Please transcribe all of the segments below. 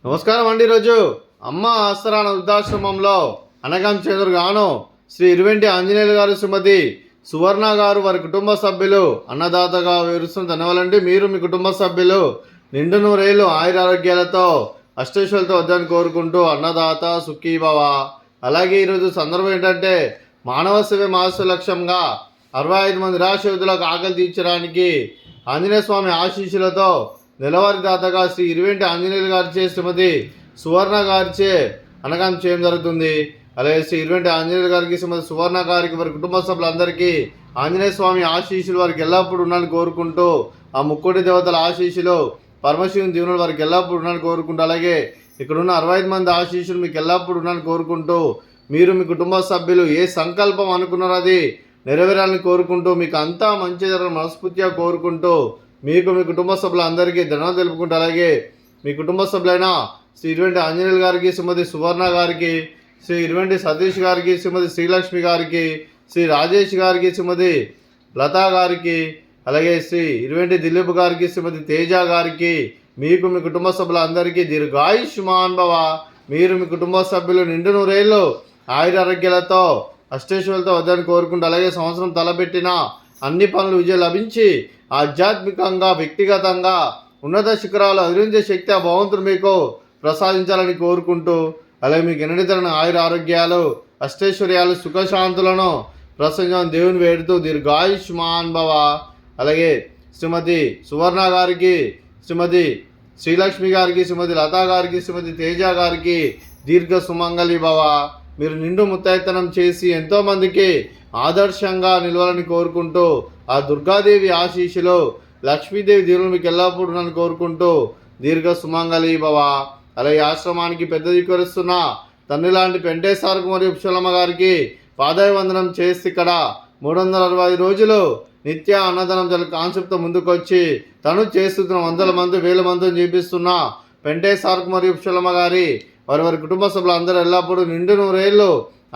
నమస్కారం అండి. ఈరోజు అమ్మ ఆసరాన వృద్ధాశ్రమంలో అనగం చెందురుగాను శ్రీ ఇరువెంటి ఆంజనేయులు గారు, శ్రీమతి సువర్ణ గారు, వారి కుటుంబ సభ్యులు అన్నదాతగా వివరిస్తున్న ధన్యవాదాలండి. మీరు మీ కుటుంబ సభ్యులు నిండు నూరేళ్ళు ఆయురారోగ్యాలతో అష్టైశ్వర్యాలతో వద్దని కోరుకుంటూ అన్నదాత సుఖీభవ. అలాగే ఈరోజు సందర్భం ఏంటంటే మానవ సేవ మహస్సు లక్ష్యంగా 65 మంది నిరాశ్రయులకు ఆకలి తీర్చడానికి ఆంజనేయ స్వామి ఆశీస్సులతో నెలవారి దాతగా శ్రీ ఇరువెంటి ఆంజనేయులు గారిచే, శ్రీమతి సువర్ణ గారిచే అనగానం చేయడం జరుగుతుంది. అలాగే శ్రీ ఇరువెంటి ఆంజనేయులు గారికి, శ్రీమతి సువర్ణ గారికి, వారి కుటుంబ సభ్యులందరికీ ఆంజనేయ స్వామి ఆశీస్సులు వారికి ఎల్లప్పుడూ ఉండాలని కోరుకుంటూ, ఆ ముక్కోటి దేవతల ఆశీస్సులు, పరమశివుని దీవులు వారికి ఎల్లప్పుడూ ఉండాలని కోరుకుంటూ, అలాగే ఇక్కడున్న 65 మంది ఆశీస్సులు మీకు ఎల్లప్పుడూ ఉండాలని కోరుకుంటూ, మీరు మీ కుటుంబ సభ్యులు ఏ సంకల్పం అనుకున్నారో అది నెరవేరాలని కోరుకుంటూ, మీకు అంతా మంచి జరగాలని మనస్ఫూర్తిగా కోరుకుంటూ, మీకు మీ కుటుంబ సభ్యులందరికీ ధన్యవాదాలు తెలుపుకుంటూ, అలాగే మీ కుటుంబ సభ్యులైన శ్రీ ఇరువెంటి ఆంజనేయులు గారికి, శ్రీమతి సువర్ణ గారికి, శ్రీ ఇరువెంటి సతీష్ గారికి, శ్రీమతి శ్రీలక్ష్మి గారికి, శ్రీ రాజేష్ గారికి, శ్రీమతి లతా గారికి, అలాగే శ్రీ ఇరువెంటి దిలీప్ గారికి, శ్రీమతి తేజ గారికి, మీకు మీ కుటుంబ సభ్యులందరికీ దీర్ఘాయుష్మాన్ భవ. మీరు మీ కుటుంబ సభ్యులు నిండు నూరేళ్ళు ఆయురారోగ్యాలతో అష్టైశ్వర్యాలతో వద్దని కోరుకుంటూ, అలాగే సంవత్సరం తలపెట్టిన అన్ని పనులు విజయం లభించి ఆధ్యాత్మికంగా, వ్యక్తిగతంగా ఉన్నత శిఖరాలు అధిరించే శక్తి ఆ భగవంతుడు మీకు ప్రసాదించాలని కోరుకుంటూ, అలాగే మీకు ఎన్నితరమైన ఆయుర ఆరోగ్యాలు, అష్టైశ్వర్యాలు, సుఖశాంతులను ప్రసంగం దేవుని వేడుతూ దీర్ఘాయుష్మాన్ భవ. అలాగే శ్రీమతి సువర్ణ గారికి, శ్రీమతి శ్రీలక్ష్మి గారికి, శ్రీమతి లతా గారికి, శ్రీమతి తేజ గారికి దీర్ఘ సుమంగళి భవ. మీరు నిండు ముత్తైతనం చేసి ఎంతోమందికి ఆదర్శంగా నిలవాలని కోరుకుంటూ, ఆ దుర్గాదేవి ఆశీస్సులు, లక్ష్మీదేవి దీవులు మీకు ఎల్లప్పుడూ నన్ను కోరుకుంటూ దీర్ఘ సుమంగళి భవ. అలాగే ఆశ్రమానికి పెద్ద దిక్కువరుస్తున్న తండ్రి లాంటి పెంటేశ్వరకు మరియు పుష్పలమ్మ గారికి పాదాభివందనం చేసి ఇక్కడ 365 రోజులు నిత్య అన్నదానం జల కాన్సెప్ట్తో ముందుకొచ్చి తను చేస్తున్న వందల మంది, వేల మందిని చూపిస్తున్న పెంటేశ్వరకు మరియు పుష్పలమ్మ గారి, వారి కుటుంబ సభ్యులందరూ ఎల్లప్పుడూ నిండు నూరేళ్ళు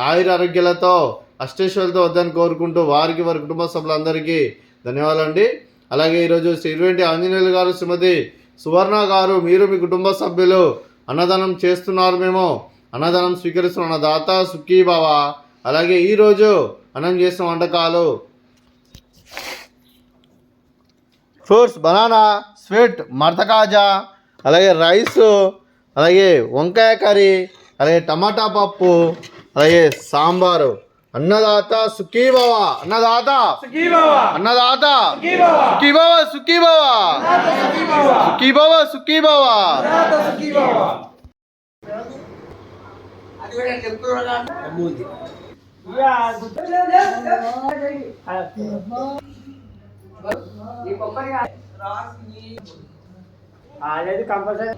ఆయుర ఆరోగ్యాలతో అష్టైశ్వర్యాలతో వద్దని కోరుకుంటూ, వారికి వారి కుటుంబ సభ్యులందరికీ ధన్యవాదాలండి. అలాగే ఈరోజు శ్రీ ఇరువెంటి ఆంజనేయులు గారు, శ్రీమతి సువర్ణ గారు, మీరు మీ కుటుంబ సభ్యులు అన్నదానం చేస్తున్నారు, మేము అన్నదానం స్వీకరిస్తున్న అన్నదాత సుఖీభవ. అలాగే ఈరోజు అన్నం చేసిన వంటకాలు ఫ్రూట్స్, బనానా, స్వీట్, మర్తకాజా, అలాగే రైస్, అలాగే వంకాయ కర్రీ, అలాగే టమాటా పప్పు, అలాగే సాంబారు. అన్నదాత సుఖీభవ, అన్నదాత సుఖీభవ, అన్నదాత సుఖీభవ, సుఖీభవ, సుఖీభవ, సుఖీభవ. కంపల్సరీ